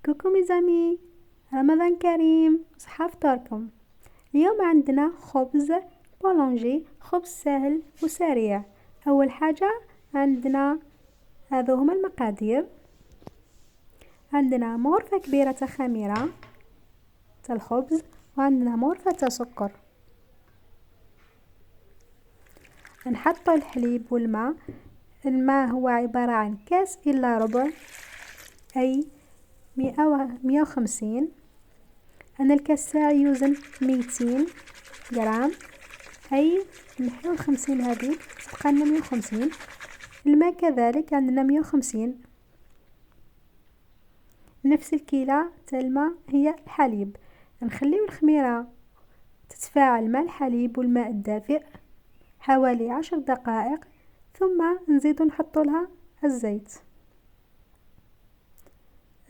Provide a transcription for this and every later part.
كوكو ميزامي، رمضان كريم، صحة فطوركم. اليوم عندنا خبز بولونجي، خبز سهل وسريع. أول حاجة عندنا هذو هما المقادير. عندنا مغرفة كبيرة خميرة تاع الخبز، وعندنا مغرفة تاع سكر. نحط الحليب والماء. الماء هو عبارة عن كاس إلا ربع، أي 150. أنا الكاس تاعي يوزن 200 غرام، أي نحيو 50 هذه تبقى لنا 150. الماء كذلك عندنا 150. نفس الكيلة تاع الماء هي الحليب. نخليو الخميرة تتفاعل مع الحليب والماء الدافئ حوالي 10 دقائق، ثم نزيد نحط لها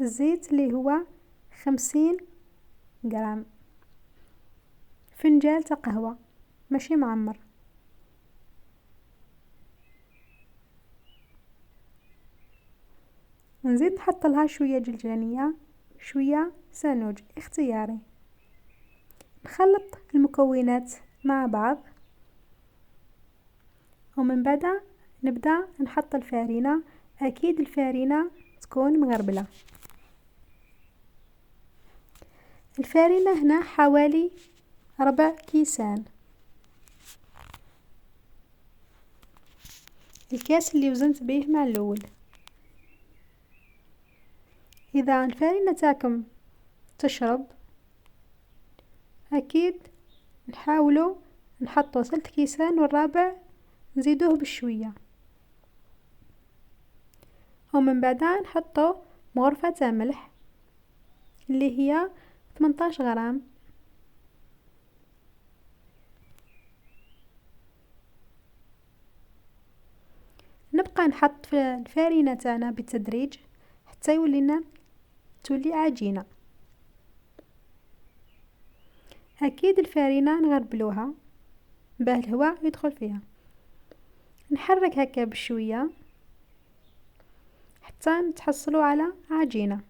الزيت اللي هو 50 غرام. فنجان تاع قهوة ماشي معمر. نزيد نحط لها شوية جلجانية، شوية سانوج اختياري. نخلط المكونات مع بعض، ومن بعد نبدأ نحط الفارينة. أكيد الفارينة تكون مغربلة. الفارينة هنا حوالي 4 كيسان. الكاس اللي وزنت به مع الأول. إذا الفارينة تاعكم تشرب، أكيد نحاولوا نحطوا 3 كيسان والرابع نزيدوه بشوية، ومن بعدها نحطوا مغرفة تاع ملح اللي هي 18 غرام. نبقى نحط في الفارينة تاعنا بالتدريج حتى تولي عجينة. أكيد الفارينة نغربلوها باه الهواء يدخل فيها. نحرك هكا بشوية حتى نتحصلوا على عجينة.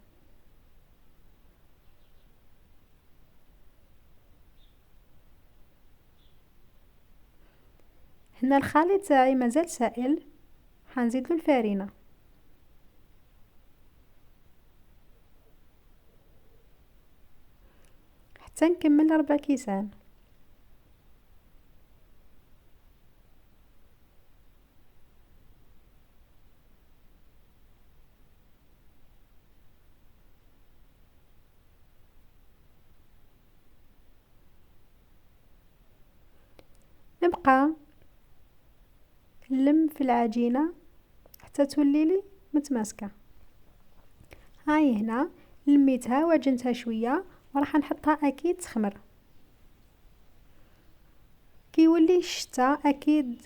هنا الخليط تاعي مازال سائل، حنزيدلو الفارينة حتى نكمل 4 كيسان. نبقى نلم في العجينة حتى تولي لي متماسكة. هاي هنا لميتها وعجنتها شوية، وراح نحطها أكيد تخمر. كي يولي الشتاء أكيد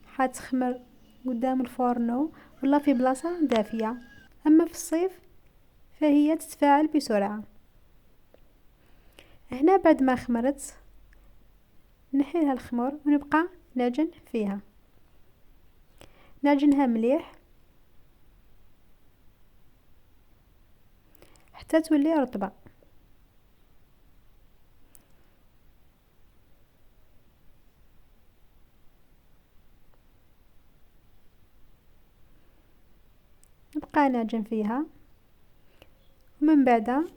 حتخمر قدام الفورنو ولا في بلاصة دافية. أما في الصيف فهي تتفاعل بسرعة. هنا بعد ما خمرت نحيلها الخمر ونبقى نعجن فيها. نعجنها مليح حتى تولي رطبة. نبقى نعجن فيها، ومن بعد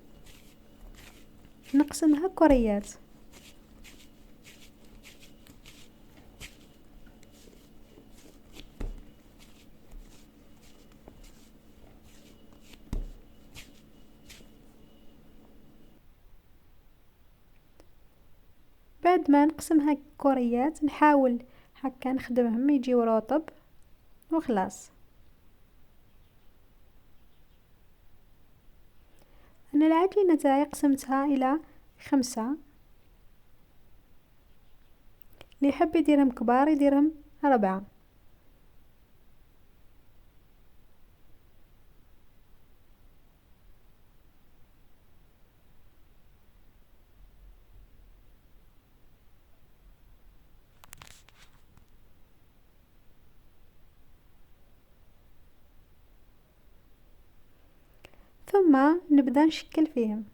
نقسمها كريات. بعد ما نقسمها كريات نحاول هكا نخدمهم يجيو رطب وخلاص. انا العجينة تاعي قسمتها الى 5، اللي يحب يديرهم كبار يديرهم 4. ثم نبدأ نشكل فيهم.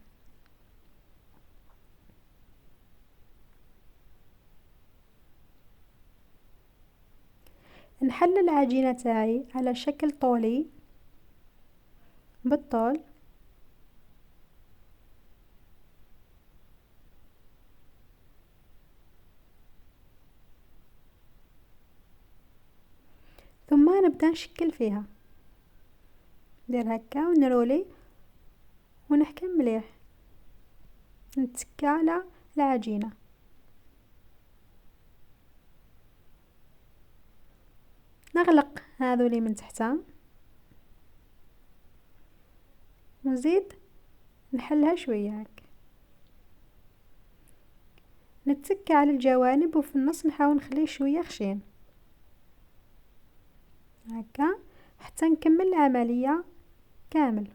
نحل العجينة تاعي على شكل طولي بالطول، ثم نبدأ نشكل فيها، ندير هكا ونرولي ونحكم مليح، نتكى على العجينة. نغلق هذولي من تحت ونزيد نحلها شوية هكا، نتكى على الجوانب وفي النص نحاول نخليه شوية خشين هكا حتى نكمل العملية كامل.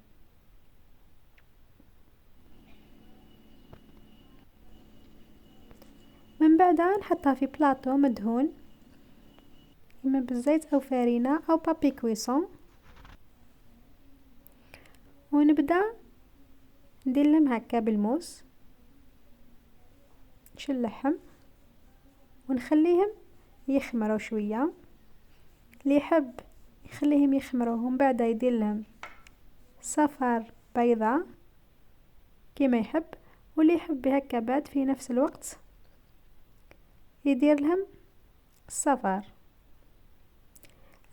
من بعدها نحطها في بلاطو مدهون اما بالزيت او فارينة او بابي كويسون، ونبدا نديرلهم هكا بالموس، نشلحهم ونخليهم يخمروا شويه. اللي يحب يخليهم يخمروا ومن بعد يدير لهم صفار بيضة كما يحب، واللي يحب هكا بعد في نفس الوقت يدير لهم الصفار.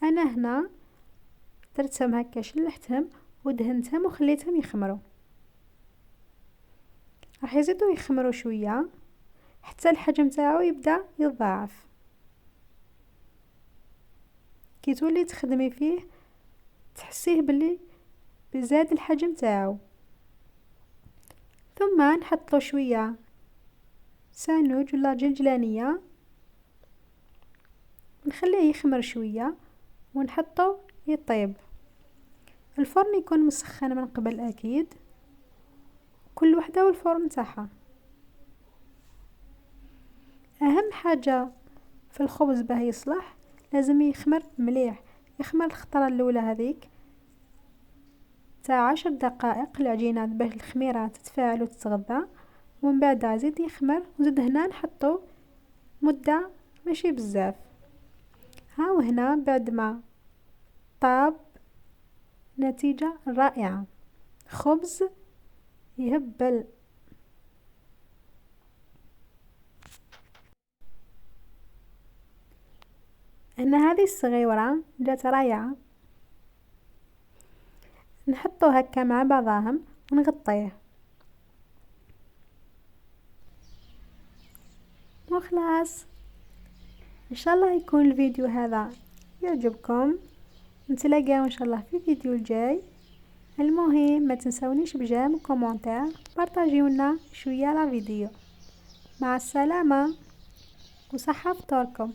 انا هنا درتهم هكا، شلحتهم ودهنتهم وخليتهم يخمروا، راح يزيدوا يخمروا شويه حتى الحجم تاعو يبدا يتضاعف. كي تولي تخدمي فيه تحسيه باللي بزاد الحجم تاعو. ثم نحطو شويه سانوج ولا جلجلانيه، نخليه يخمر شويه ونحطو يطيب. الفرن يكون مسخن من قبل اكيد، كل وحده والفرن تاعها. اهم حاجه في الخبز باه يصلح لازم يخمر مليح، يخمر الخطره الاولى هذيك تاع 10 دقائق العجينه باه الخميره تتفاعل وتتغذى، ومن بعد زيد يخمر وزيد هنا نحطو مده ماشي بزاف. ها وهنا بعد ما طاب نتيجة رائعة، خبز يهبل. هنا هذه الصغيرة جات رائعة، نحطو هكا مع بعضهم ونغطيه وخلاص. ان شاء الله يكون الفيديو هذا يعجبكم، نتلاقاو ان شاء الله في الفيديو الجاي. المهم ما تنسونيش بجيم وكومنتير، بارطاجيونا شويه لا فيديو. مع السلامه وصحه فطوركم.